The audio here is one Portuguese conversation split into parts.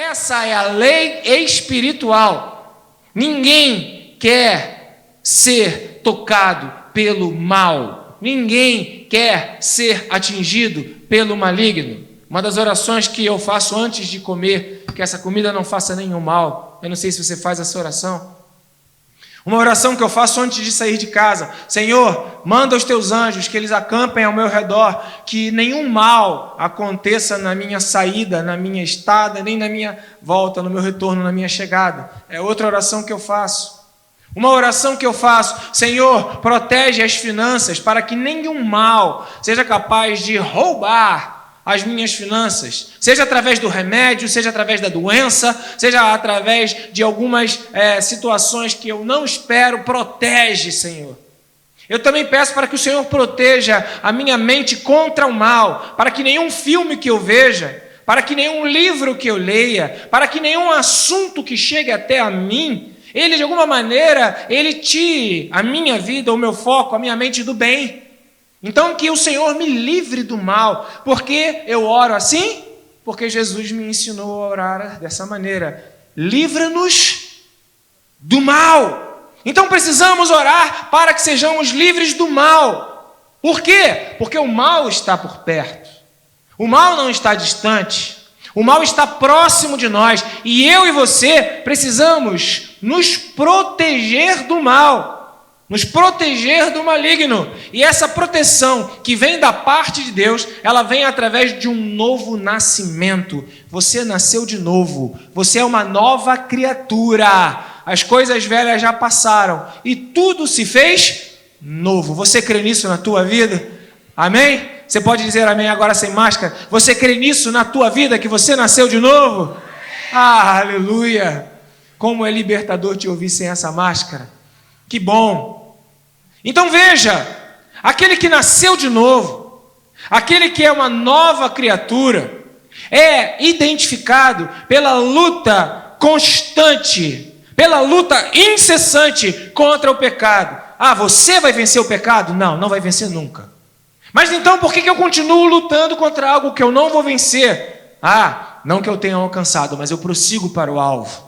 Essa é a lei espiritual. Ninguém quer ser tocado pelo mal. Ninguém quer ser atingido pelo maligno. Uma das orações que eu faço antes de comer, que essa comida não faça nenhum mal. Eu não sei se você faz essa oração. Uma oração que eu faço antes de sair de casa: Senhor, manda os teus anjos que eles acampem ao meu redor, que nenhum mal aconteça na minha saída, na minha estada, nem na minha volta, no meu retorno, na minha chegada. É outra oração que eu faço. Uma oração que eu faço: Senhor, protege as finanças para que nenhum mal seja capaz de roubar as minhas finanças, seja através do remédio, seja através da doença, seja através de algumas situações que eu não espero. Protege, Senhor. Eu também peço para que o Senhor proteja a minha mente contra o mal, para que nenhum filme que eu veja, para que nenhum livro que eu leia, para que nenhum assunto que chegue até a mim, ele de alguma maneira, ele tire a minha vida, o meu foco, a minha mente do bem. Então que o Senhor me livre do mal. Por que eu oro assim? Porque Jesus me ensinou a orar dessa maneira: livra-nos do mal. Então precisamos orar para que sejamos livres do mal. Por quê? Porque o mal está por perto. O mal não está distante. O mal está próximo de nós. E eu e você precisamos nos proteger do mal. Nos proteger do maligno. E essa proteção que vem da parte de Deus, ela vem através de um novo nascimento. Você nasceu de novo. Você é uma nova criatura. As coisas velhas já passaram e tudo se fez novo. Você crê nisso na tua vida? Amém? Você pode dizer amém agora sem máscara? Você crê nisso na tua vida, que você nasceu de novo? Ah, aleluia! Como é libertador te ouvir sem essa máscara. Que bom! Então veja, aquele que nasceu de novo, aquele que é uma nova criatura, é identificado pela luta constante, pela luta incessante contra o pecado. Ah, você vai vencer o pecado? Não, não vai vencer nunca. Mas então por que eu continuo lutando contra algo que eu não vou vencer? Ah, não que eu tenha alcançado, mas eu prossigo para o alvo.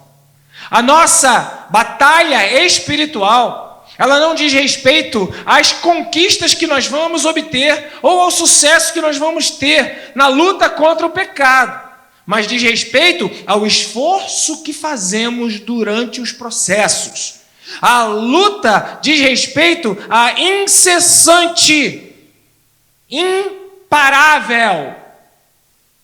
A nossa batalha espiritual, ela não diz respeito às conquistas que nós vamos obter ou ao sucesso que nós vamos ter na luta contra o pecado, mas diz respeito ao esforço que fazemos durante os processos. A luta diz respeito à incessante, imparável,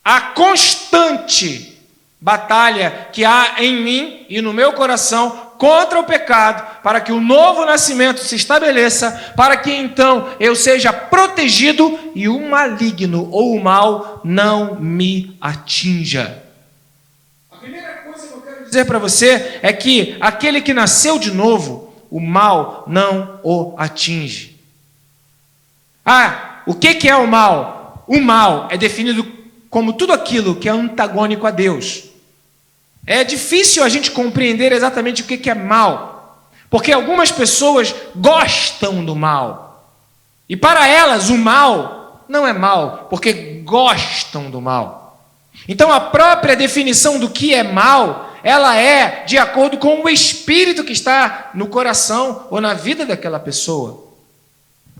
a constante batalha que há em mim e no meu coração contra o pecado, para que o novo nascimento se estabeleça, para que então eu seja protegido e o maligno ou o mal não me atinja. A primeira coisa que eu quero dizer para você é que aquele que nasceu de novo, o mal não o atinge. Ah, o que é o mal? O mal é definido como tudo aquilo que é antagônico a Deus. É difícil a gente compreender exatamente o que é mal, porque algumas pessoas gostam do mal. E para elas o mal não é mal, porque gostam do mal. Então a própria definição do que é mal, ela é de acordo com o espírito que está no coração ou na vida daquela pessoa.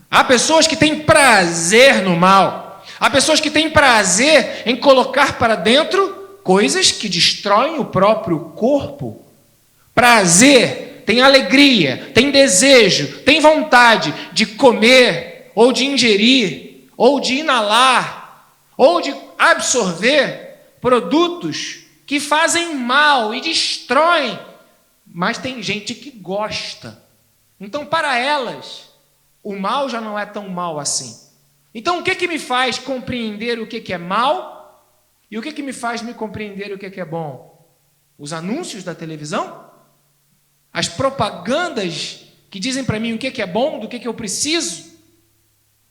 Há pessoas que têm prazer no mal. Há pessoas que têm prazer em colocar para dentro coisas que destroem o próprio corpo. Prazer, tem alegria, tem desejo, tem vontade de comer, ou de ingerir, ou de inalar, ou de absorver produtos que fazem mal e destroem. Mas tem gente que gosta. Então, para elas, o mal já não é tão mal assim. Então, o que me faz compreender o que é mal? E o que me faz me compreender o que é bom? Os anúncios da televisão? As propagandas que dizem para mim o que é bom, do que eu preciso?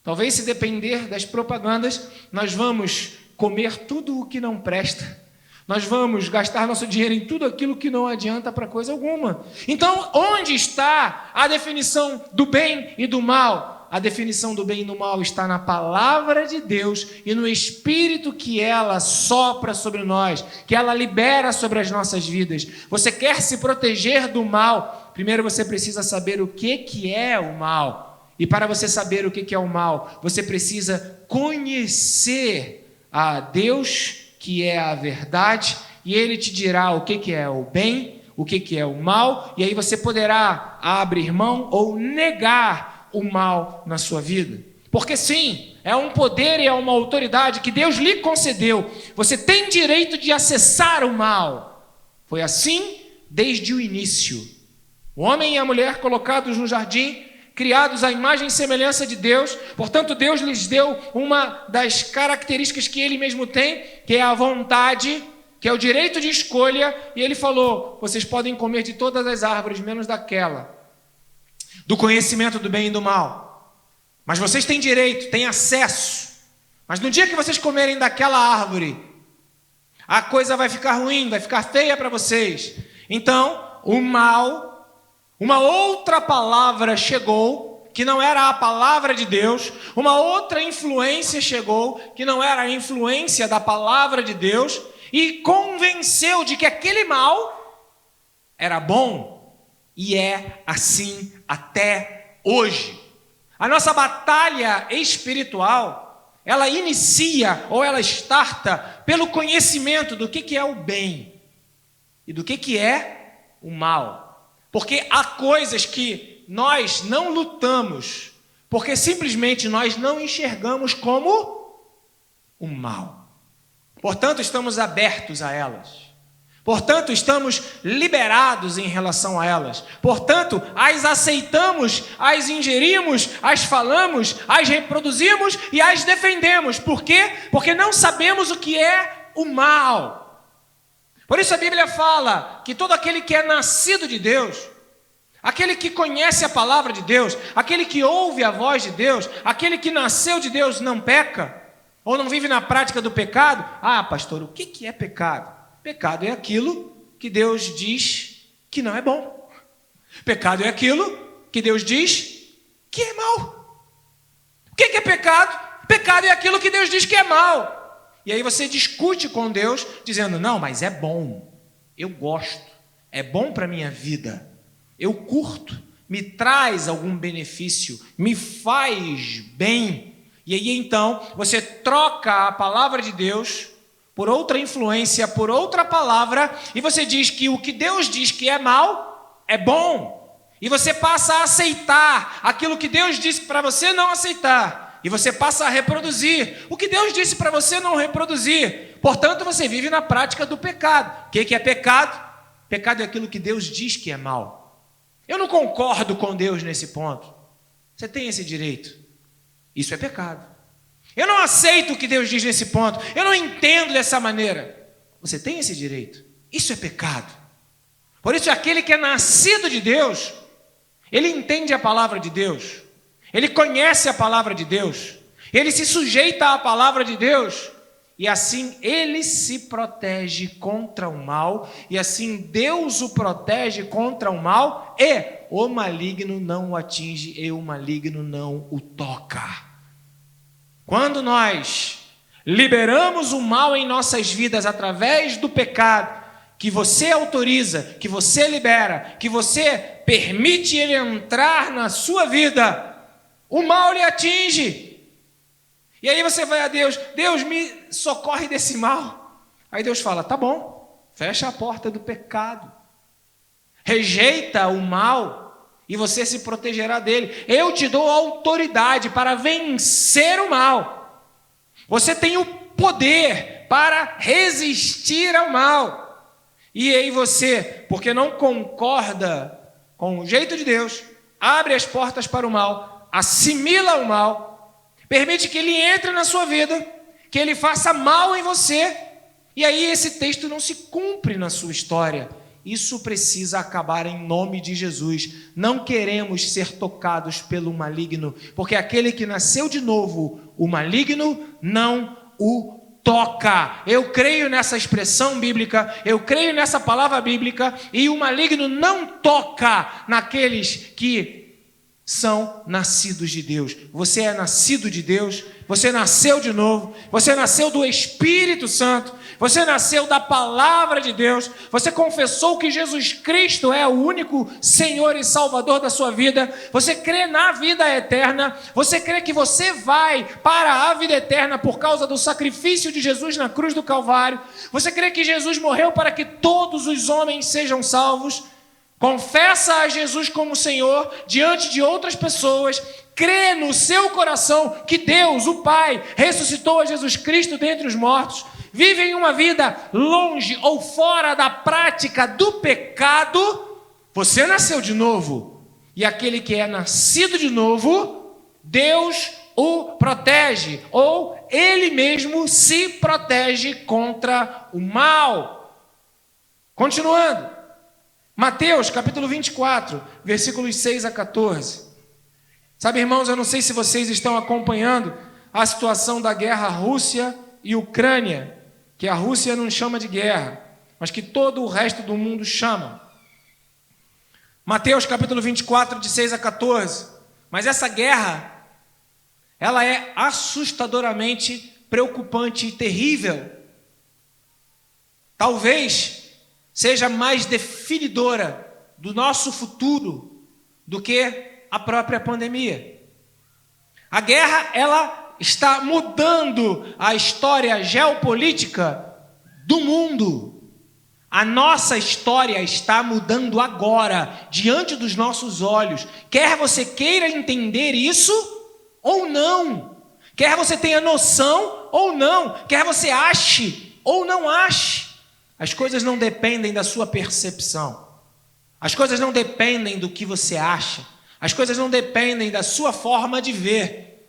Talvez, se depender das propagandas, nós vamos comer tudo o que não presta. Nós vamos gastar nosso dinheiro em tudo aquilo que não adianta para coisa alguma. Então, onde está a definição do bem e do mal? a definição do bem e do mal está na palavra de Deus e no Espírito que ela sopra sobre nós, que ela libera sobre as nossas vidas. Você quer se proteger do mal? Primeiro você precisa saber o que é o mal. E para você saber o que é o mal, você precisa conhecer a Deus, que é a verdade, e Ele te dirá o que é o bem, o que é o mal, e aí você poderá abrir mão ou negar o mal na sua vida. Porque sim, é um poder e é uma autoridade que Deus lhe concedeu. Você tem direito de acessar o mal. Foi assim desde o início. O homem e a mulher colocados no jardim, criados à imagem e semelhança de Deus, portanto Deus lhes deu uma das características que Ele mesmo tem, que é a vontade, que é o direito de escolha, e Ele falou, vocês podem comer de todas as árvores, menos daquela, do conhecimento do bem e do mal, mas vocês têm direito, têm acesso, mas no dia que vocês comerem daquela árvore, a coisa vai ficar ruim, vai ficar feia para vocês. Então, o mal, uma outra palavra chegou, que não era a palavra de Deus, uma outra influência chegou, que não era a influência da palavra de Deus, e convenceu de que aquele mal era bom, e é assim até hoje. A nossa batalha espiritual, ela inicia ou ela starta pelo conhecimento do que é o bem e do que é o mal. Porque há coisas que nós não lutamos, porque simplesmente nós não enxergamos como o mal. Portanto, estamos abertos a elas. Portanto, estamos liberados em relação a elas. Portanto, as aceitamos, as ingerimos, as falamos, as reproduzimos e as defendemos. Por quê? Porque não sabemos o que é o mal. Por isso a Bíblia fala que todo aquele que é nascido de Deus, aquele que conhece a palavra de Deus, aquele que ouve a voz de Deus, aquele que nasceu de Deus não peca, ou não vive na prática do pecado. Ah, pastor, o que é pecado? Pecado é aquilo que Deus diz que não é bom. Pecado é aquilo que Deus diz que é mal. O que é pecado? Pecado é aquilo que Deus diz que é mal. E aí você discute com Deus, dizendo, não, mas é bom, eu gosto, é bom para a minha vida, eu curto, me traz algum benefício, me faz bem. E aí então você troca a palavra de Deus por outra influência, por outra palavra, e você diz que o que Deus diz que é mal, é bom. E você passa a aceitar aquilo que Deus disse para você não aceitar. E você passa a reproduzir o que Deus disse para você não reproduzir. Portanto, você vive na prática do pecado. O que é pecado? Pecado é aquilo que Deus diz que é mal. Eu não concordo com Deus nesse ponto. Você tem esse direito. Isso é pecado. Eu não aceito o que Deus diz nesse ponto. Eu não entendo dessa maneira. Você tem esse direito. Isso é pecado. Por isso, aquele que é nascido de Deus, ele entende a palavra de Deus. Ele conhece a palavra de Deus. Ele se sujeita à palavra de Deus. E assim ele se protege contra o mal. E assim Deus o protege contra o mal. E o maligno não o atinge. E o maligno não o toca. Quando nós liberamos o mal em nossas vidas através do pecado, que você autoriza, que você libera, que você permite ele entrar na sua vida, o mal lhe atinge. E aí você vai a Deus, Deus me socorre desse mal. Aí Deus fala, tá bom, fecha a porta do pecado, rejeita o mal, e você se protegerá dele. Eu te dou autoridade para vencer o mal. Você tem o poder para resistir ao mal. E aí você, porque não concorda com o jeito de Deus, abre as portas para o mal, assimila o mal, permite que ele entre na sua vida, que ele faça mal em você. E aí esse texto não se cumpre na sua história. Isso precisa acabar em nome de Jesus. Não queremos ser tocados pelo maligno, porque aquele que nasceu de novo, o maligno não o toca. Eu creio nessa expressão bíblica, eu creio nessa palavra bíblica, e o maligno não toca naqueles que são nascidos de Deus. Você é nascido de Deus, você nasceu de novo, você nasceu do Espírito Santo, você nasceu da palavra de Deus, você confessou que Jesus Cristo é o único Senhor e Salvador da sua vida, você crê na vida eterna, você crê que você vai para a vida eterna por causa do sacrifício de Jesus na cruz do Calvário, você crê que Jesus morreu para que todos os homens sejam salvos. Confessa a Jesus como Senhor diante de outras pessoas, crê no seu coração que Deus, o Pai, ressuscitou a Jesus Cristo dentre os mortos, vive em uma vida longe ou fora da prática do pecado, você nasceu de novo. E aquele que é nascido de novo, Deus o protege, ou ele mesmo se protege contra o mal. Continuando. Mateus, capítulo 24, versículos 6 a 14. Sabe, irmãos, eu não sei se vocês estão acompanhando a situação da guerra Rússia e Ucrânia, que a Rússia não chama de guerra, mas que todo o resto do mundo chama. Mateus, capítulo 24, de 6 a 14. Mas essa guerra, ela é assustadoramente preocupante e terrível. Talvez seja mais definidora do nosso futuro do que a própria pandemia. A guerra, ela está mudando a história geopolítica do mundo. A nossa história está mudando agora, diante dos nossos olhos. Quer você queira entender isso ou não. Quer você tenha noção ou não. Quer você ache ou não ache. As coisas não dependem da sua percepção. As coisas não dependem do que você acha. As coisas não dependem da sua forma de ver.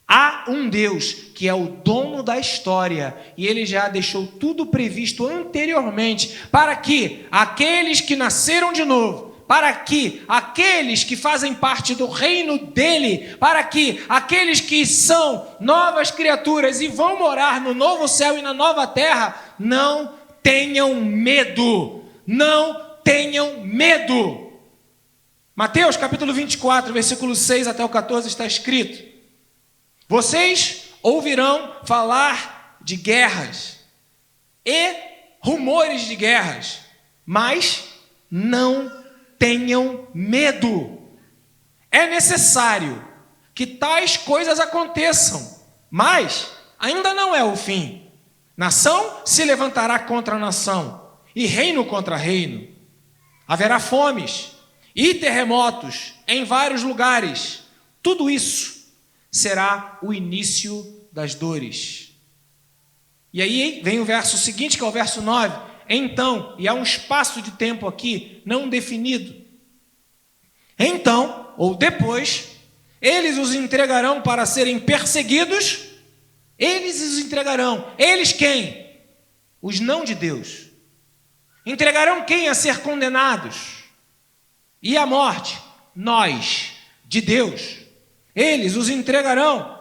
Há um Deus que é o dono da história e Ele já deixou tudo previsto anteriormente para que aqueles que nasceram de novo, para que aqueles que fazem parte do reino dEle, para que aqueles que são novas criaturas e vão morar no novo céu e na nova terra, não tenham medo, não tenham medo. Mateus capítulo 24, versículo 6 até o 14 está escrito: vocês ouvirão falar de guerras e rumores de guerras, mas não tenham medo. É necessário que tais coisas aconteçam, mas ainda não é o fim. Nação se levantará contra nação, e reino contra reino. Haverá fomes e terremotos em vários lugares. Tudo isso será o início das dores. E aí vem o verso seguinte, que é o verso 9. Então, e há um espaço de tempo aqui não definido. Então, ou depois, eles os entregarão para serem perseguidos. Eles os entregarão. Eles quem? Os não de Deus. Entregarão quem a ser condenados? E a morte? Nós, de Deus. Eles os entregarão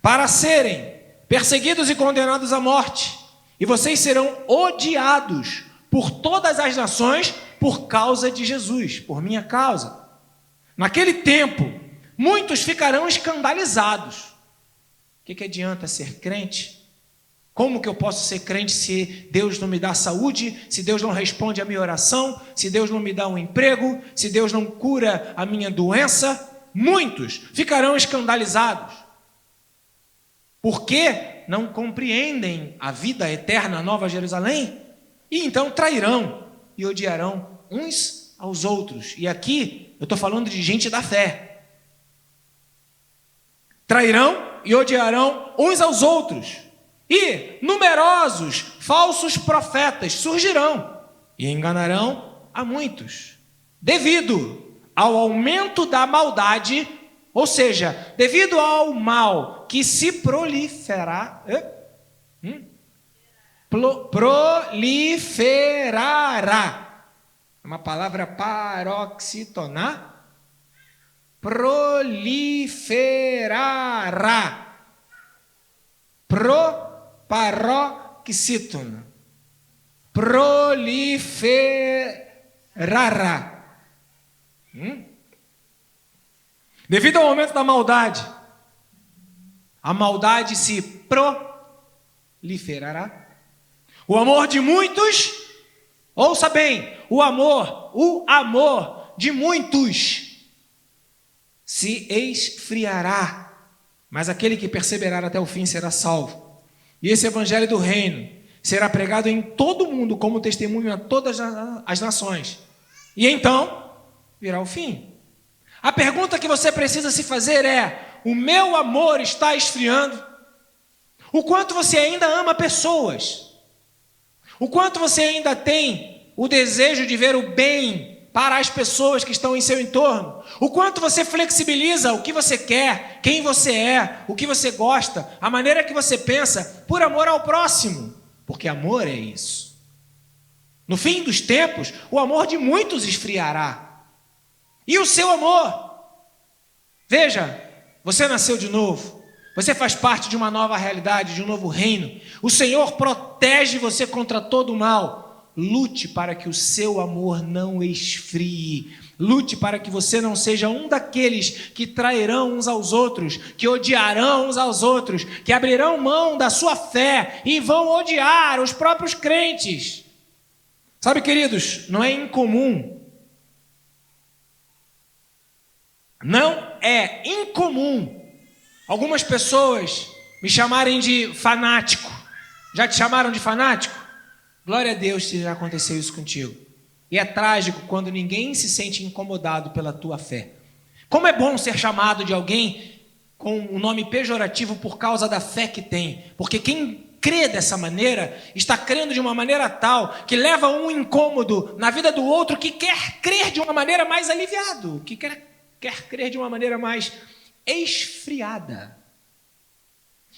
para serem perseguidos e condenados à morte. E vocês serão odiados por todas as nações por causa de Jesus, por minha causa. Naquele tempo, muitos ficarão escandalizados. O que adianta ser crente? Como que eu posso ser crente se Deus não me dá saúde, se Deus não responde a minha oração, se Deus não me dá um emprego, se Deus não cura a minha doença? Muitos ficarão escandalizados, porque não compreendem a vida eterna, a Nova Jerusalém, e então trairão e odiarão uns aos outros. E aqui eu estou falando de gente da fé. Trairão e odiarão uns aos outros, e numerosos falsos profetas surgirão e enganarão a muitos, devido ao aumento da maldade, ou seja, devido ao mal que se proliferará. É uma palavra paroxitonar. Proliferará. Paroxítona. Proliferará. Devido ao aumento da maldade, a maldade se proliferará. O amor de muitos, ouça bem, o amor de muitos se esfriará, mas aquele que perseverar até o fim será salvo. E esse evangelho do reino será pregado em todo o mundo como testemunho a todas as nações. E então virá o fim. A pergunta que você precisa se fazer é: o meu amor está esfriando? O quanto você ainda ama pessoas? O quanto você ainda tem o desejo de ver o bem para as pessoas que estão em seu entorno? O quanto você flexibiliza o que você quer, quem você é, o que você gosta, a maneira que você pensa, por amor ao próximo? Porque amor é isso. No fim dos tempos, o amor de muitos esfriará. E o seu amor? Veja, você nasceu de novo. Você faz parte de uma nova realidade, de um novo reino. O Senhor protege você contra todo o mal. Lute para que o seu amor não esfrie. Lute para que você não seja um daqueles que trairão uns aos outros, que odiarão uns aos outros, que abrirão mão da sua fé e vão odiar os próprios crentes. Sabe, queridos, não é incomum. Não é incomum algumas pessoas me chamarem de fanático. Já te chamaram de fanático? Glória a Deus se já aconteceu isso contigo. E é trágico quando ninguém se sente incomodado pela tua fé. Como é bom ser chamado de alguém com um nome pejorativo por causa da fé que tem. Porque quem crê dessa maneira está crendo de uma maneira tal que leva um incômodo na vida do outro que quer crer de uma maneira mais aliviado, que quer crer de uma maneira mais esfriada.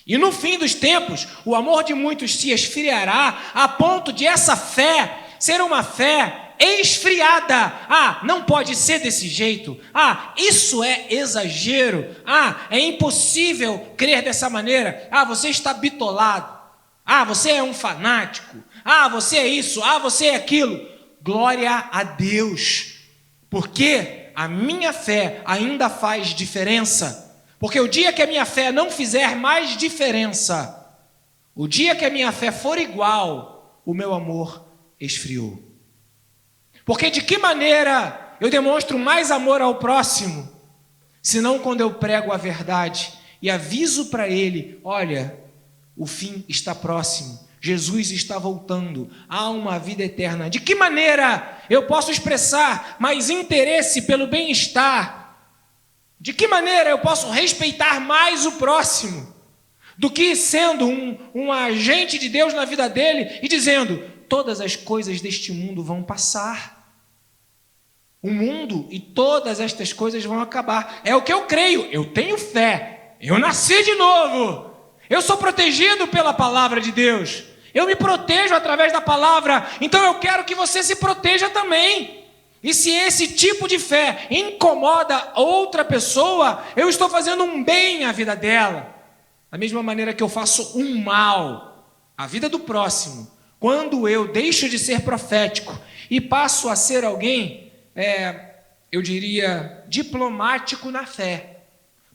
E no fim dos tempos, o amor de muitos se esfriará a ponto de essa fé ser uma fé esfriada. Ah, não pode ser desse jeito. Ah, isso é exagero. Ah, é impossível crer dessa maneira. Ah, você está bitolado. Ah, você é um fanático. Ah, você é isso. Ah, você é aquilo. Glória a Deus. Porque a minha fé ainda faz diferença. Porque o dia que a minha fé não fizer mais diferença, o dia que a minha fé for igual, o meu amor esfriou. Porque de que maneira eu demonstro mais amor ao próximo, senão quando eu prego a verdade e aviso para ele: olha, o fim está próximo, Jesus está voltando, há uma vida eterna. De que maneira eu posso expressar mais interesse pelo bem-estar? De que maneira eu posso respeitar mais o próximo do que sendo um agente de Deus na vida dele e dizendo: todas as coisas deste mundo vão passar. O mundo e todas estas coisas vão acabar. É o que eu creio, eu tenho fé, eu nasci de novo, eu sou protegido pela palavra de Deus, eu me protejo através da palavra, então eu quero que você se proteja também. E se esse tipo de fé incomoda outra pessoa, eu estou fazendo um bem à vida dela. Da mesma maneira que eu faço um mal à vida do próximo, quando eu deixo de ser profético e passo a ser alguém, eu diria, diplomático na fé,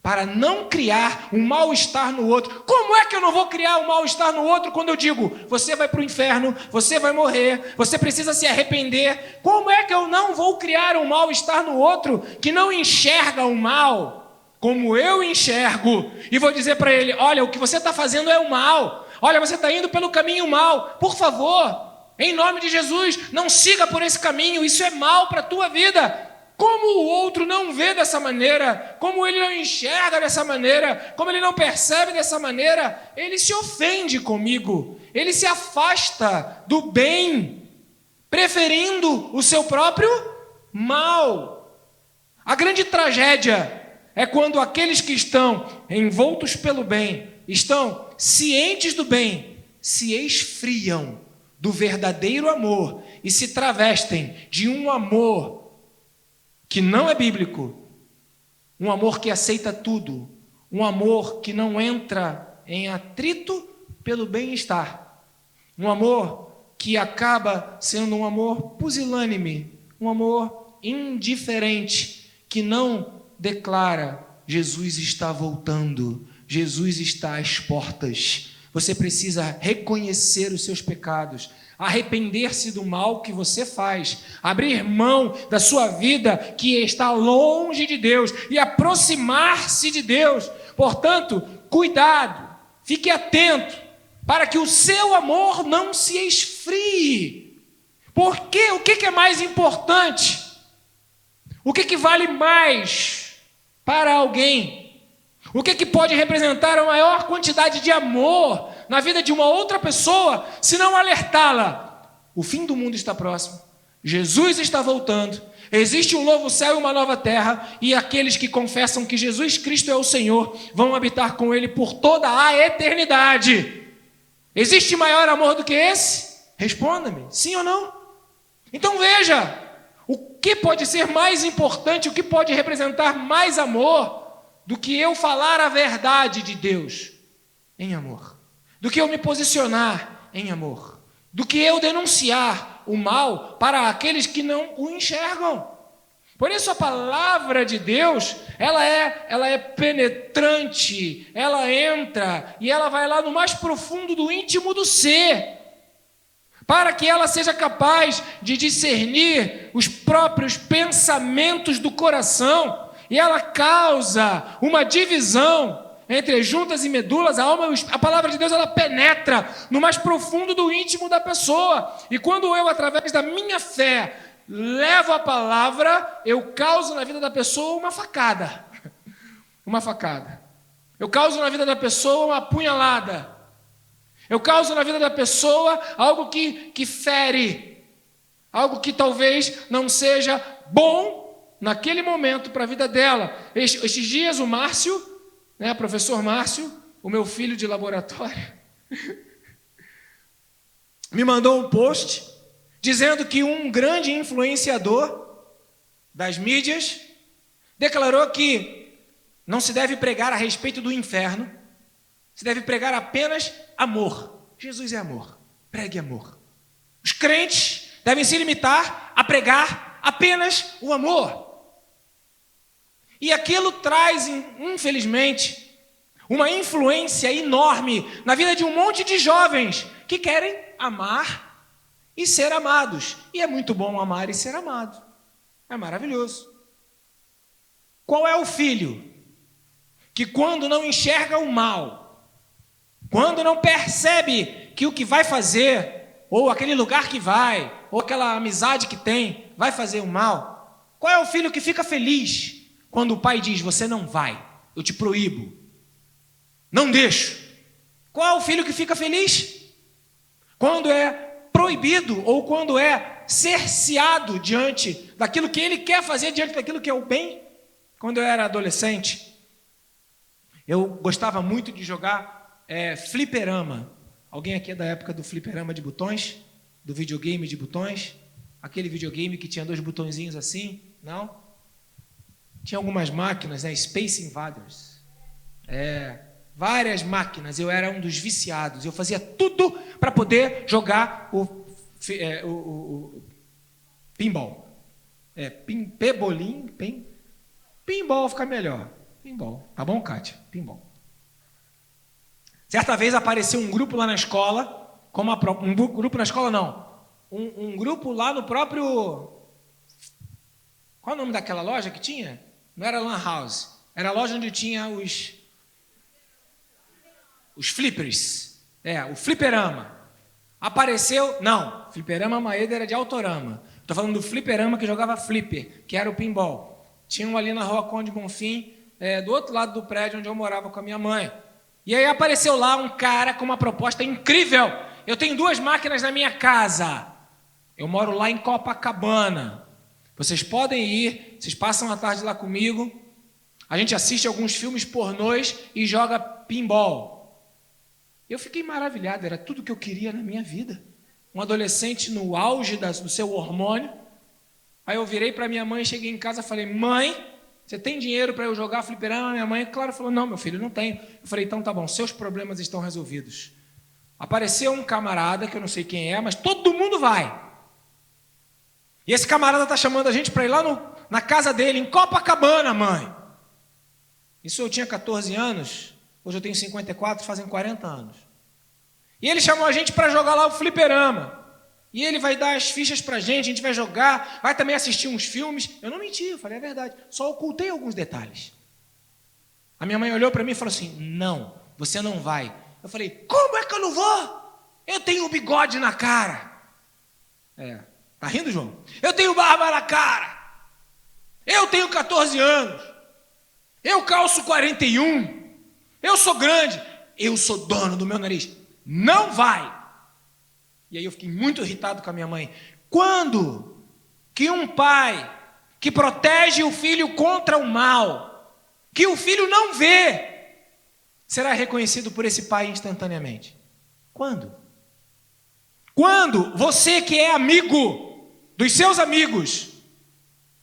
para não criar um mal-estar no outro. Como é que eu não vou criar um mal-estar no outro quando eu digo: você vai para o inferno, você vai morrer, você precisa se arrepender? Como é que eu não vou criar um mal-estar no outro que não enxerga o mal como eu enxergo? E vou dizer para ele: olha, o que você está fazendo é o mal. Olha, você está indo pelo caminho mal. Por favor, em nome de Jesus, não siga por esse caminho. Isso é mal para a tua vida. Como o outro não vê dessa maneira, como ele não enxerga dessa maneira, como ele não percebe dessa maneira, ele se ofende comigo, ele se afasta do bem, preferindo o seu próprio mal. A grande tragédia é quando aqueles que estão envoltos pelo bem, estão cientes do bem, se esfriam do verdadeiro amor e se travestem de um amor que não é bíblico, um amor que aceita tudo, um amor que não entra em atrito pelo bem-estar, um amor que acaba sendo um amor pusilânime, um amor indiferente, que não declara: Jesus está voltando, Jesus está às portas. Você precisa reconhecer os seus pecados, arrepender-se do mal que você faz, abrir mão da sua vida que está longe de Deus e aproximar-se de Deus. Portanto, cuidado, fique atento para que o seu amor não se esfrie. Porque o que é mais importante? O que vale mais para alguém? O que pode representar a maior quantidade de amor na vida de uma outra pessoa, se não alertá-la? O fim do mundo está próximo, Jesus está voltando, existe um novo céu e uma nova terra, e aqueles que confessam que Jesus Cristo é o Senhor vão habitar com Ele por toda a eternidade. Existe maior amor do que esse? Responda-me, sim ou não? Então veja, o que pode ser mais importante, o que pode representar mais amor do que eu falar a verdade de Deus em amor, do que eu me posicionar em amor, do que eu denunciar o mal para aqueles que não o enxergam. Por isso a palavra de Deus, ela é penetrante, ela entra e ela vai lá no mais profundo do íntimo do ser, para que ela seja capaz de discernir os próprios pensamentos do coração. E ela causa uma divisão entre juntas e medulas, a alma, a palavra de Deus, ela penetra no mais profundo do íntimo da pessoa. E quando eu, através da minha fé, levo a palavra, eu causo na vida da pessoa uma facada. Uma facada. Eu causo na vida da pessoa uma apunhalada. Eu causo na vida da pessoa algo que fere. Algo que talvez não seja bom naquele momento para a vida dela. Estes dias o Márcio, professor Márcio, o meu filho de laboratório, me mandou um post dizendo que um grande influenciador das mídias declarou que não se deve pregar a respeito do inferno, se deve pregar apenas amor. Jesus é amor, pregue amor. Os crentes devem se limitar a pregar apenas o amor. E aquilo traz, infelizmente, uma influência enorme na vida de um monte de jovens que querem amar e ser amados. E é muito bom amar e ser amado. É maravilhoso. Qual é o filho que, quando não enxerga o mal, quando não percebe que o que vai fazer, ou aquele lugar que vai, ou aquela amizade que tem, vai fazer o mal? Qual é o filho que fica feliz quando o pai diz: você não vai, eu te proíbo, não deixo? Qual é o filho que fica feliz? Quando é proibido ou quando é cerceado diante daquilo que ele quer fazer, diante daquilo que é o bem. Quando eu era adolescente, eu gostava muito de jogar fliperama. Alguém aqui é da época do fliperama de botões? Do videogame de botões? Aquele videogame que tinha 2 botõezinhos assim? Não? Tinha algumas máquinas, Space Invaders. Várias máquinas. Eu era um dos viciados. Eu fazia tudo para poder jogar o pinball. Pinball fica melhor. Pinball. Tá bom, Kátia? Pinball. Certa vez apareceu um grupo lá na escola, um grupo na escola não, um grupo lá no próprio... Qual é o nome daquela loja que tinha? Não era Lan House, era a loja onde tinha os flippers, o fliperama. Apareceu, não, fliperama Maeda era de Autorama. Estou falando do fliperama que jogava flipper, que era o pinball. Tinha um ali na rua Conde Bonfim, do outro lado do prédio onde eu morava com a minha mãe. E aí apareceu lá um cara com uma proposta incrível. Eu tenho 2 máquinas na minha casa. Eu moro lá em Copacabana. Vocês podem ir, vocês passam a tarde lá comigo. A gente assiste alguns filmes pornôs e joga pinball. Eu fiquei maravilhado, era tudo que eu queria na minha vida. Um adolescente no auge do seu hormônio. Aí eu virei para minha mãe, cheguei em casa e falei: mãe, você tem dinheiro para eu jogar fliperama? Minha mãe, claro, falou: não, meu filho, não tenho. Eu falei: então tá bom, seus problemas estão resolvidos. Apareceu um camarada, que eu não sei quem é, mas todo mundo vai. E esse camarada está chamando a gente para ir lá na casa dele, em Copacabana, mãe. Isso eu tinha 14 anos, hoje eu tenho 54, fazem 40 anos. E ele chamou a gente para jogar lá o fliperama. E ele vai dar as fichas para a gente vai jogar, vai também assistir uns filmes. Eu não menti, eu falei a verdade, só ocultei alguns detalhes. A minha mãe olhou para mim e falou assim, não, você não vai. Eu falei, como é que eu não vou? Eu tenho um bigode na cara. Tá rindo, João? Eu tenho barba na cara. Eu tenho 14 anos. Eu calço 41. Eu sou grande. Eu sou dono do meu nariz. Não vai. E aí eu fiquei muito irritado com a minha mãe. Quando que um pai que protege o filho contra o mal, que o filho não vê, será reconhecido por esse pai instantaneamente? Quando? Quando você que é amigo dos seus amigos,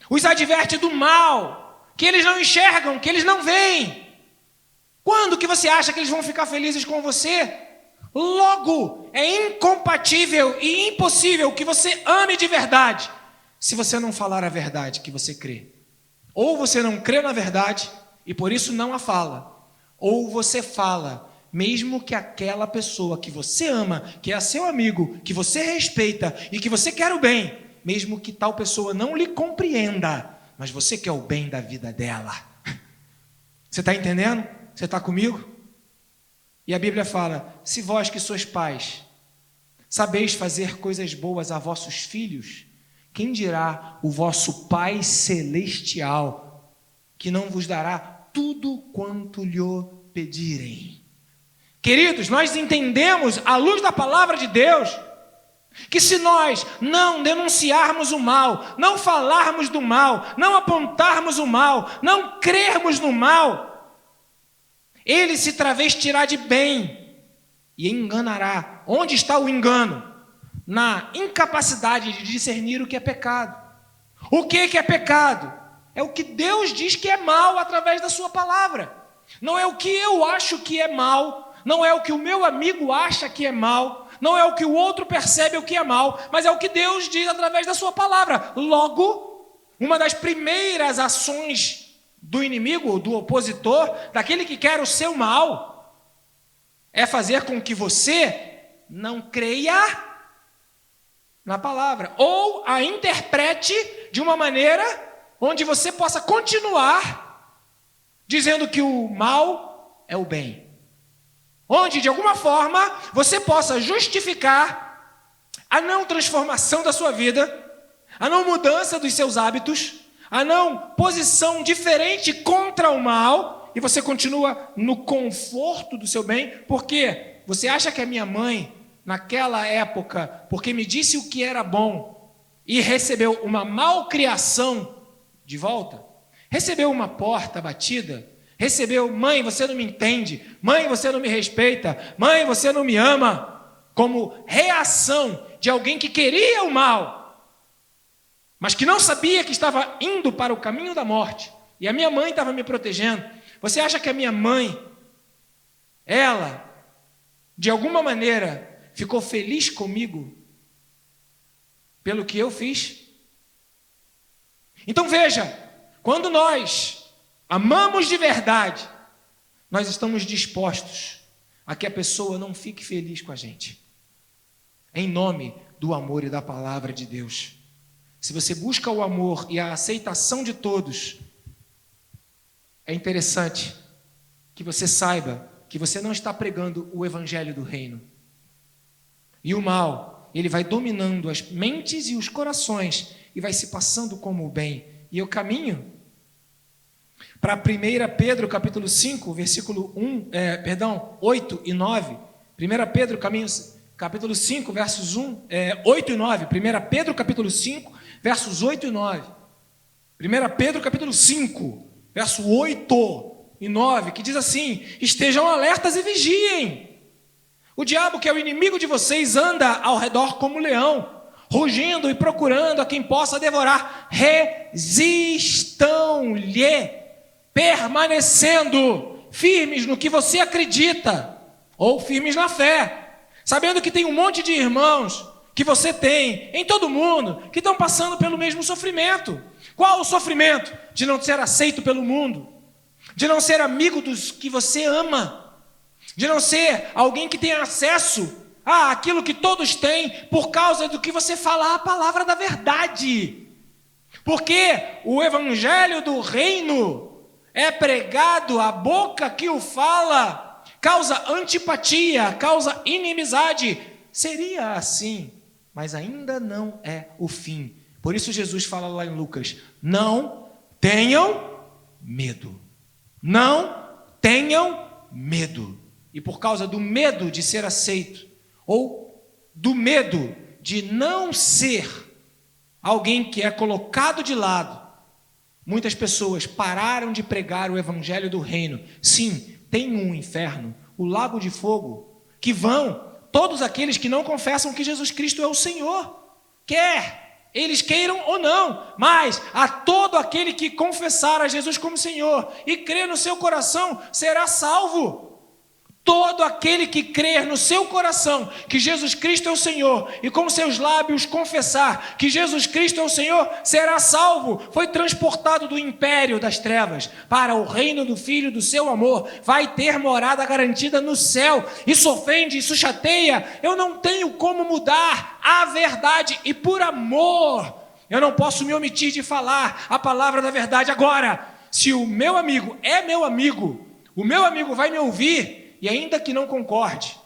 os adverte do mal, que eles não enxergam, que eles não veem. Quando que você acha que eles vão ficar felizes com você? Logo, é incompatível e impossível que você ame de verdade, se você não falar a verdade que você crê. Ou você não crê na verdade, e por isso não a fala, ou você fala, mesmo que aquela pessoa que você ama, que é seu amigo, que você respeita e que você quer o bem, mesmo que tal pessoa não lhe compreenda, mas você quer o bem da vida dela. Você está entendendo? Você está comigo? E a Bíblia fala, se vós que sois pais, sabeis fazer coisas boas a vossos filhos, quem dirá o vosso Pai Celestial, que não vos dará tudo quanto lhe pedirem? Queridos, nós entendemos, à luz da palavra de Deus, que se nós não denunciarmos o mal, não falarmos do mal, não apontarmos o mal, não crermos no mal, ele se travestirá de bem e enganará. Onde está o engano? Na incapacidade de discernir o que é pecado. O que é pecado? É o que Deus diz que é mal através da sua palavra. Não é o que eu acho que é mal, não é o que o meu amigo acha que é mal, não é o que o outro percebe o que é mal, mas é o que Deus diz através da sua palavra. Logo, uma das primeiras ações do inimigo, do opositor, daquele que quer o seu mal, é fazer com que você não creia na palavra, ou a interprete de uma maneira onde você possa continuar dizendo que o mal é o bem. Onde, de alguma forma, você possa justificar a não transformação da sua vida, a não mudança dos seus hábitos, a não posição diferente contra o mal, e você continua no conforto do seu bem, porque você acha que a minha mãe, naquela época, porque me disse o que era bom, e recebeu uma malcriação de volta, recebeu uma porta batida, recebeu, mãe, você não me entende, mãe, você não me respeita, mãe, você não me ama, como reação de alguém que queria o mal, mas que não sabia que estava indo para o caminho da morte, e a minha mãe estava me protegendo. Você acha que a minha mãe, ela, de alguma maneira, ficou feliz comigo pelo que eu fiz? Então veja, quando nós amamos de verdade, nós estamos dispostos a que a pessoa não fique feliz com a gente, em nome do amor e da palavra de Deus. Se você busca o amor e a aceitação de todos, é interessante que você saiba que você não está pregando o evangelho do reino. E o mal, ele vai dominando as mentes e os corações e vai se passando como o bem. E eu caminho para 1 Pedro capítulo 5, versículo 8 e 9. 1 Pedro capítulo 5, versos 8 e 9. 1 Pedro capítulo 5, versos 8 e 9. 1 Pedro capítulo 5, verso 8 e 9, que diz assim: estejam alertas e vigiem. O diabo, que é o inimigo de vocês, anda ao redor como leão, rugindo e procurando a quem possa devorar. Resistam-lhe, permanecendo firmes no que você acredita, ou firmes na fé, sabendo que tem um monte de irmãos que você tem em todo mundo que estão passando pelo mesmo sofrimento. Qual o sofrimento? De não ser aceito pelo mundo, de não ser amigo dos que você ama, de não ser alguém que tem acesso àquilo que todos têm por causa do que você fala a palavra da verdade. Porque o evangelho do reino é pregado, a boca que o fala causa antipatia, causa inimizade. Seria assim, mas ainda não é o fim. Por isso Jesus fala lá em Lucas: não tenham medo. Não tenham medo. E por causa do medo de ser aceito, ou do medo de não ser alguém que é colocado de lado, muitas pessoas pararam de pregar o evangelho do reino. Sim, tem um inferno, o lago de fogo, que vão todos aqueles que não confessam que Jesus Cristo é o Senhor, quer eles queiram ou não, mas a todo aquele que confessar a Jesus como Senhor e crer no seu coração será salvo. Todo aquele que crer no seu coração que Jesus Cristo é o Senhor e com seus lábios confessar que Jesus Cristo é o Senhor, será salvo. Foi transportado do império das trevas para o reino do Filho do seu amor. Vai ter morada garantida no céu. Isso ofende, isso chateia. Eu não tenho como mudar a verdade e por amor eu não posso me omitir de falar a palavra da verdade. Agora, se o meu amigo é meu amigo, o meu amigo vai me ouvir. E ainda que não concorde,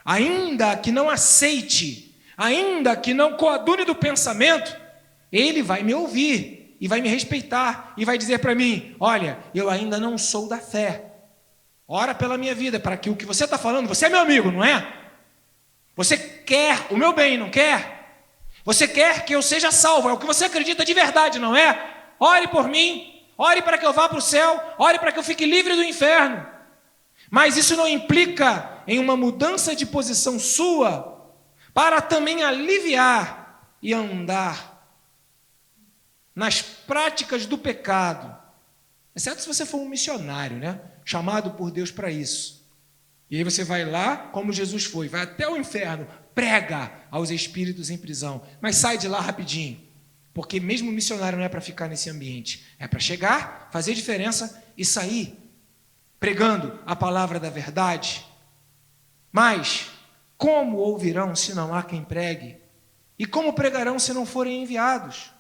ainda que não aceite, ainda que não coadune do pensamento, ele vai me ouvir e vai me respeitar e vai dizer para mim: olha, eu ainda não sou da fé, ora pela minha vida, para que o que você está falando, você é meu amigo, não é? Você quer o meu bem, não quer? Você quer que eu seja salvo, é o que você acredita de verdade, não é? Ore por mim, ore para que eu vá para o céu, ore para que eu fique livre do inferno. Mas isso não implica em uma mudança de posição sua para também aliviar e andar nas práticas do pecado, exceto se você for um missionário, né? Chamado por Deus para isso. E aí você vai lá, como Jesus foi, vai até o inferno, prega aos espíritos em prisão, mas sai de lá rapidinho, porque mesmo missionário não é para ficar nesse ambiente, é para chegar, fazer diferença e sair, pregando a palavra da verdade. Mas como ouvirão se não há quem pregue? E como pregarão se não forem enviados?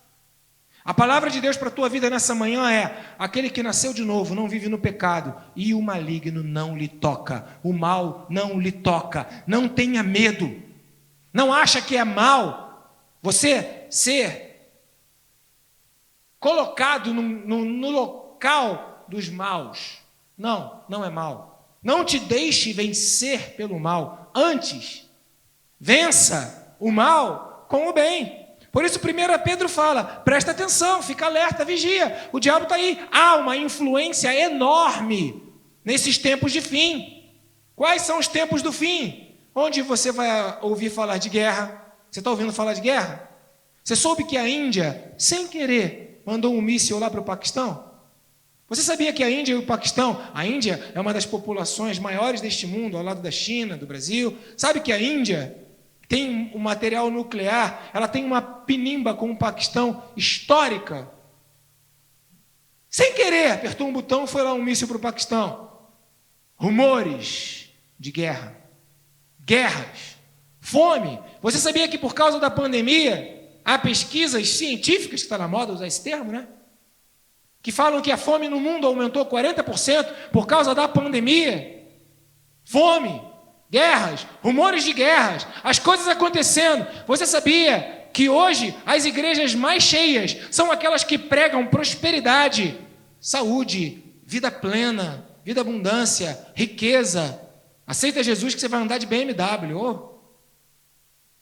A palavra de Deus para a tua vida nessa manhã é: aquele que nasceu de novo não vive no pecado, e o maligno não lhe toca, o mal não lhe toca. Não tenha medo, não acha que é mal você ser colocado no local dos maus. Não, não é mal. Não te deixe vencer pelo mal. Antes, vença o mal com o bem. Por isso 1 Pedro fala: presta atenção, fica alerta, vigia. O diabo está aí. Há uma influência enorme nesses tempos de fim. Quais são os tempos do fim? Onde você vai ouvir falar de guerra. Você está ouvindo falar de guerra? Você soube que a Índia, sem querer, mandou um míssil lá para o Paquistão? Você sabia que a Índia e o Paquistão, a Índia é uma das populações maiores deste mundo, ao lado da China, do Brasil. Sabe que a Índia tem um material nuclear, ela tem uma pinimba com o Paquistão histórica. Sem querer, apertou um botão, foi lá um míssil para o Paquistão. Rumores de guerra, guerras, fome. Você sabia que por causa da pandemia, há pesquisas científicas, que está na moda usar esse termo, né? Que falam que a fome no mundo aumentou 40% por causa da pandemia. Fome, guerras, rumores de guerras, as coisas acontecendo. Você sabia que hoje as igrejas mais cheias são aquelas que pregam prosperidade, saúde, vida plena, vida abundância, riqueza. Aceita Jesus que você vai andar de BMW. Oh.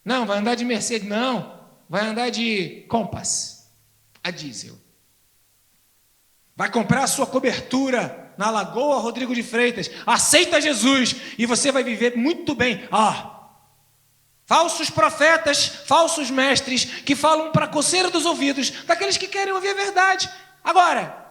Não, vai andar de Mercedes. Não, vai andar de Compass, a diesel. Vai comprar a sua cobertura na Lagoa Rodrigo de Freitas. Aceita Jesus e você vai viver muito bem. Falsos profetas, falsos mestres que falam para a coceira dos ouvidos daqueles que querem ouvir a verdade. Agora,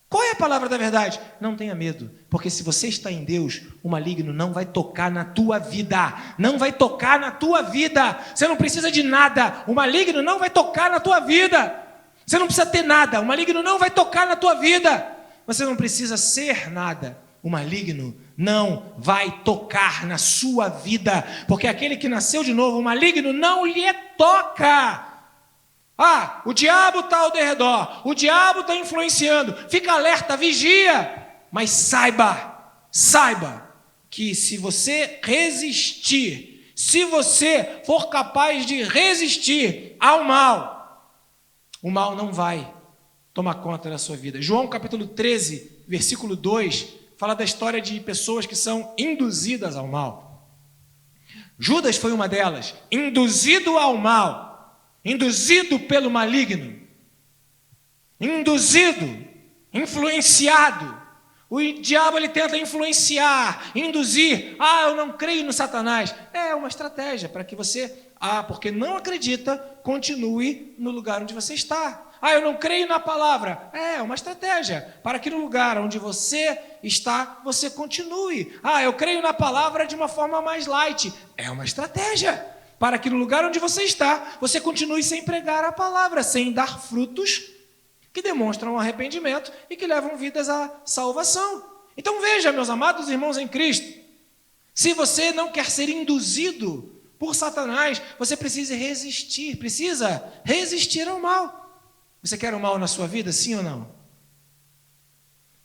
qual é a palavra da verdade? Não tenha medo, porque se você está em Deus, o maligno não vai tocar na tua vida. Não vai tocar na tua vida. Você não precisa de nada. O maligno não vai tocar na tua vida. Você não precisa ter nada, o maligno não vai tocar na tua vida. você não precisa ser nada. O maligno não vai tocar na sua vida, porque aquele que nasceu de novo, o maligno não lhe toca. Ah, o diabo está ao derredor, o diabo está influenciando, fica alerta, vigia, mas saiba que se você resistir, se você for capaz de resistir ao mal, o mal não vai tomar conta da sua vida. João capítulo 13, versículo 2, fala da história de pessoas que são induzidas ao mal. Judas foi uma delas, induzido ao mal, induzido pelo maligno, induzido, influenciado. O diabo ele tenta influenciar, induzir. Eu não creio no Satanás. É uma estratégia para que você, porque não acredita, continue no lugar onde você está. Eu não creio na palavra. É uma estratégia para que no lugar onde você está, você continue. Eu creio na palavra de uma forma mais light. É uma estratégia para que no lugar onde você está, você continue sem pregar a palavra, sem dar frutos que demonstram arrependimento e que levam vidas à salvação. Então veja, meus amados irmãos em Cristo, se você não quer ser induzido por Satanás, você precisa resistir ao mal. Você quer o mal na sua vida, sim ou não?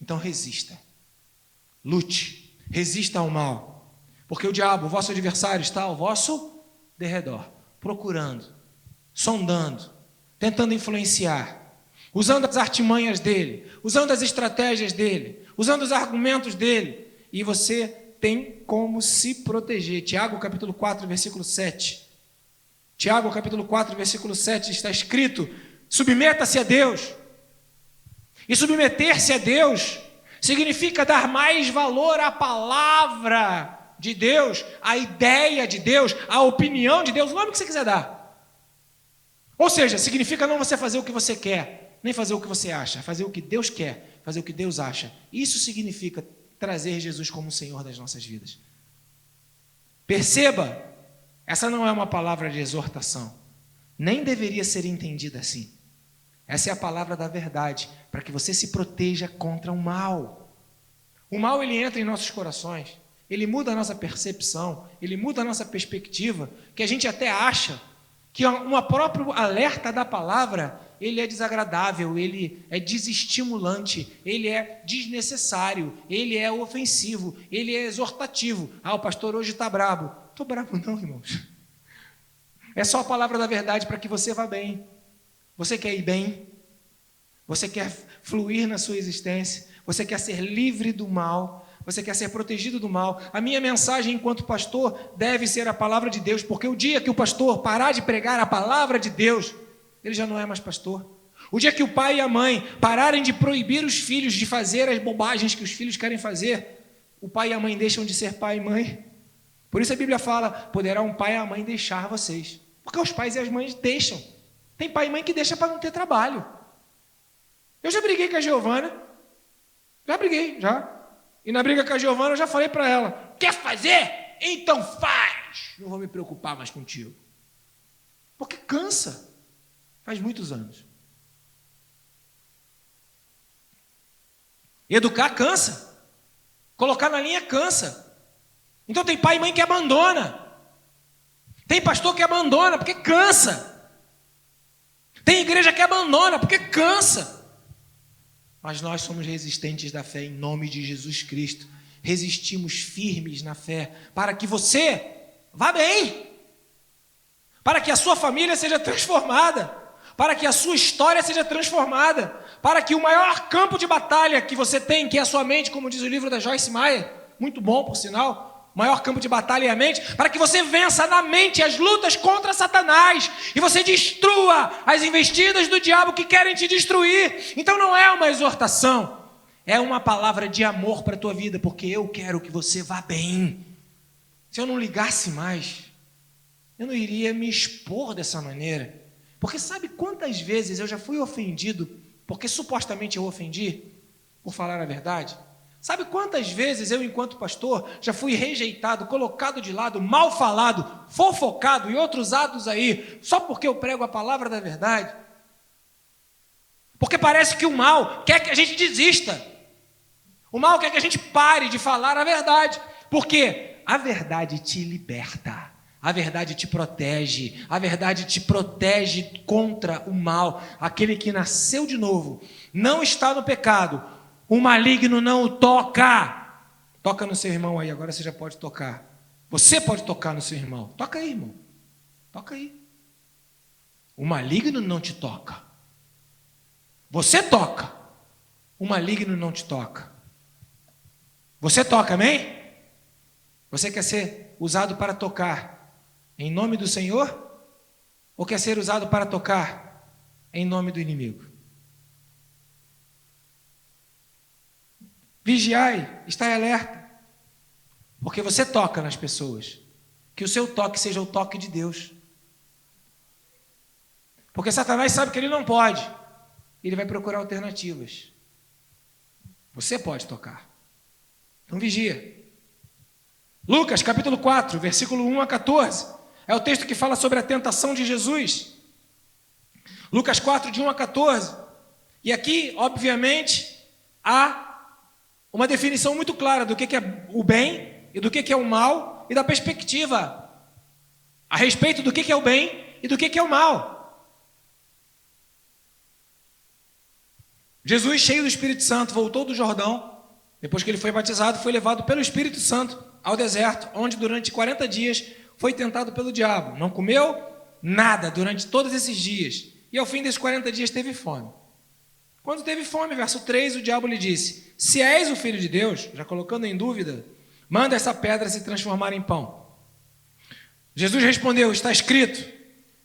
Então resista, lute, resista ao mal, porque o diabo, o vosso adversário, está ao vosso derredor, procurando, sondando, tentando influenciar, usando as artimanhas dele, usando as estratégias dele, usando os argumentos dele, e você tem como se proteger. Tiago capítulo 4, versículo 7. Tiago capítulo 4, versículo 7 está escrito: submeta-se a Deus. E submeter-se a Deus significa dar mais valor à palavra de Deus, à ideia de Deus, à opinião de Deus, o nome que você quiser dar. Ou seja, significa não você fazer o que você quer, nem fazer o que você acha, fazer o que Deus quer, fazer o que Deus acha. Isso significa trazer Jesus como o Senhor das nossas vidas. Perceba, essa não é uma palavra de exortação, nem deveria ser entendida assim. Essa é a palavra da verdade, para que você se proteja contra o mal. O mal, ele entra em nossos corações, ele muda a nossa percepção, ele muda a nossa perspectiva, que a gente até acha que um próprio alerta da palavra, ele é desagradável, ele é desestimulante, ele é desnecessário, ele é ofensivo, ele é exortativo. O pastor hoje está brabo. Estou brabo não, irmãos. É só a palavra da verdade para que você vá bem. Você quer ir bem? Você quer fluir na sua existência? Você quer ser livre do mal? Você quer ser protegido do mal? A minha mensagem enquanto pastor deve ser a palavra de Deus, porque o dia que o pastor parar de pregar a palavra de Deus, ele já não é mais pastor. O dia que o pai e a mãe pararem de proibir os filhos de fazer as bobagens que os filhos querem fazer, o pai e a mãe deixam de ser pai e mãe. Por isso a Bíblia fala: poderá um pai e a mãe deixar vocês. Porque os pais e as mães deixam. Tem pai e mãe que deixa para não ter trabalho. Eu já briguei com a Giovana. Já. E na briga com a Giovana eu já falei para ela: quer fazer? Então faz. Não vou me preocupar mais contigo. Porque cansa. Faz muitos anos. Educar cansa. Colocar na linha cansa. Então tem pai e mãe que abandona. Tem pastor que abandona porque cansa. Tem igreja que abandona porque cansa. Mas nós somos resistentes da fé em nome de Jesus Cristo. Resistimos firmes na fé para que você vá bem. Para que a sua família seja transformada. Para que a sua história seja transformada. Para que o maior campo de batalha que você tem, que é a sua mente, como diz o livro da Joyce Meyer, muito bom por sinal, o maior campo de batalha é a mente, para que você vença na mente as lutas contra Satanás e você destrua as investidas do diabo que querem te destruir. Então não é uma exortação, é uma palavra de amor para a tua vida, porque eu quero que você vá bem. Se eu não ligasse mais, eu não iria me expor dessa maneira, porque sabe quantas vezes eu já fui ofendido, porque supostamente eu ofendi, por falar a verdade? Sabe quantas vezes eu, enquanto pastor, já fui rejeitado, colocado de lado, mal falado, fofocado e outros atos aí, só porque eu prego a palavra da verdade? Porque parece que o mal quer que a gente desista. O mal quer que a gente pare de falar a verdade. Por quê? A verdade te liberta. A verdade te protege. A verdade te protege contra o mal. Aquele que nasceu de novo não está no pecado. O maligno não o toca. Toca no seu irmão aí. Agora você já pode tocar. Você pode tocar no seu irmão. Toca aí, irmão. Toca aí. O maligno não te toca. Você toca. O maligno não te toca. Você toca, amém? Você quer ser usado para tocar em nome do Senhor? Ou quer ser usado para tocar em nome do inimigo? Vigiai, estai alerta. Porque você toca nas pessoas. Que o seu toque seja o toque de Deus. Porque Satanás sabe que ele não pode. Ele vai procurar alternativas. Você pode tocar. Então vigia. Lucas capítulo 4, versículo 1 a 14. É o texto que fala sobre a tentação de Jesus. Lucas 4, de 1 a 14. E aqui, obviamente, há uma definição muito clara do que é o bem e do que é o mal e da perspectiva a respeito do que é o bem e do que é o mal. Jesus, cheio do Espírito Santo, voltou do Jordão. Depois que ele foi batizado, foi levado pelo Espírito Santo ao deserto, onde durante 40 dias foi tentado pelo diabo. Não comeu nada durante todos esses dias. E ao fim desses 40 dias teve fome. Quando teve fome, verso 3, o diabo lhe disse: se és o Filho de Deus, já colocando em dúvida, manda essa pedra se transformar em pão. Jesus respondeu: está escrito,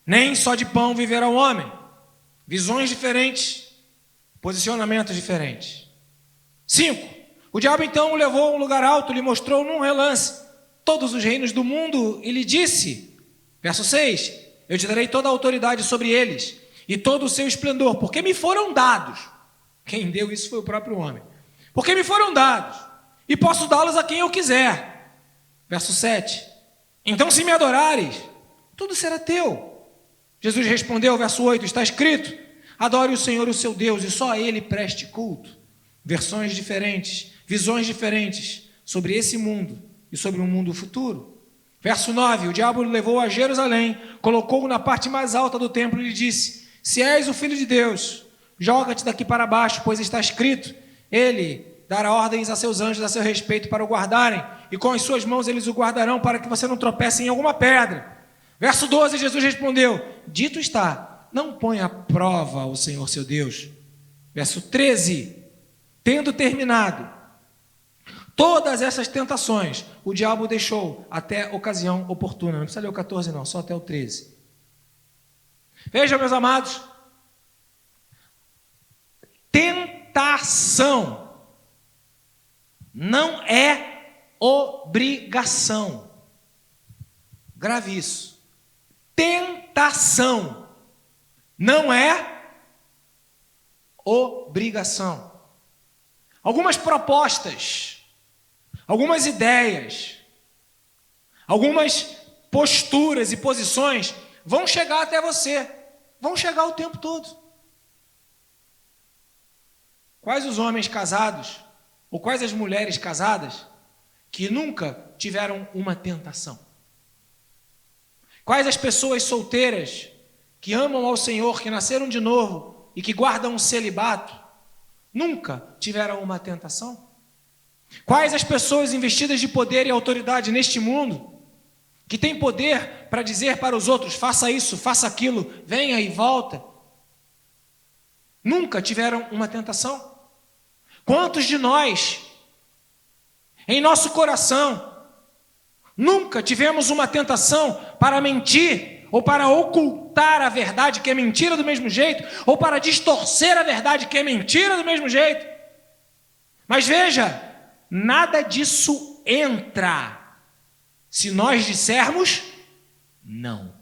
nem só de pão viverá o homem. Visões diferentes, posicionamentos diferentes. 5. O diabo então o levou a um lugar alto, lhe mostrou num relance todos os reinos do mundo e lhe disse, verso 6, eu te darei toda a autoridade sobre eles e todo o seu esplendor, porque me foram dados. Quem deu isso foi o próprio homem. Porque me foram dados e posso dá-los a quem eu quiser. Verso 7, então se me adorares, tudo será teu. Jesus respondeu, verso 8, está escrito, adore o Senhor o seu Deus e só a Ele preste culto. Versões diferentes, visões diferentes sobre esse mundo e sobre um mundo futuro. Verso 9, o diabo o levou a Jerusalém, colocou-o na parte mais alta do templo e lhe disse, se és o Filho de Deus, joga-te daqui para baixo, pois está escrito, ele dará ordens a seus anjos a seu respeito para o guardarem, e com as suas mãos eles o guardarão para que você não tropece em alguma pedra. Verso 12, Jesus respondeu, dito está, não ponha à prova o Senhor seu Deus. Verso 13, tendo terminado todas essas tentações, o diabo deixou até ocasião oportuna. Não precisa ler o 14 não, só até o 13. Veja, meus amados, tentação não é obrigação. Grave isso. Tentação não é obrigação. Algumas propostas, algumas ideias, algumas posturas e posições vão chegar até você, vão chegar o tempo todo. Quais os homens casados, ou quais as mulheres casadas, que nunca tiveram uma tentação? Quais as pessoas solteiras, que amam ao Senhor, que nasceram de novo e que guardam um celibato, nunca tiveram uma tentação? Quais as pessoas investidas de poder e autoridade neste mundo, que têm poder para dizer para os outros, faça isso, faça aquilo, venha e volta, nunca tiveram uma tentação? Quantos de nós, em nosso coração, nunca tivemos uma tentação para mentir, ou para ocultar a verdade que é mentira do mesmo jeito, ou para distorcer a verdade que é mentira do mesmo jeito? Mas veja, nada disso entra se nós dissermos não.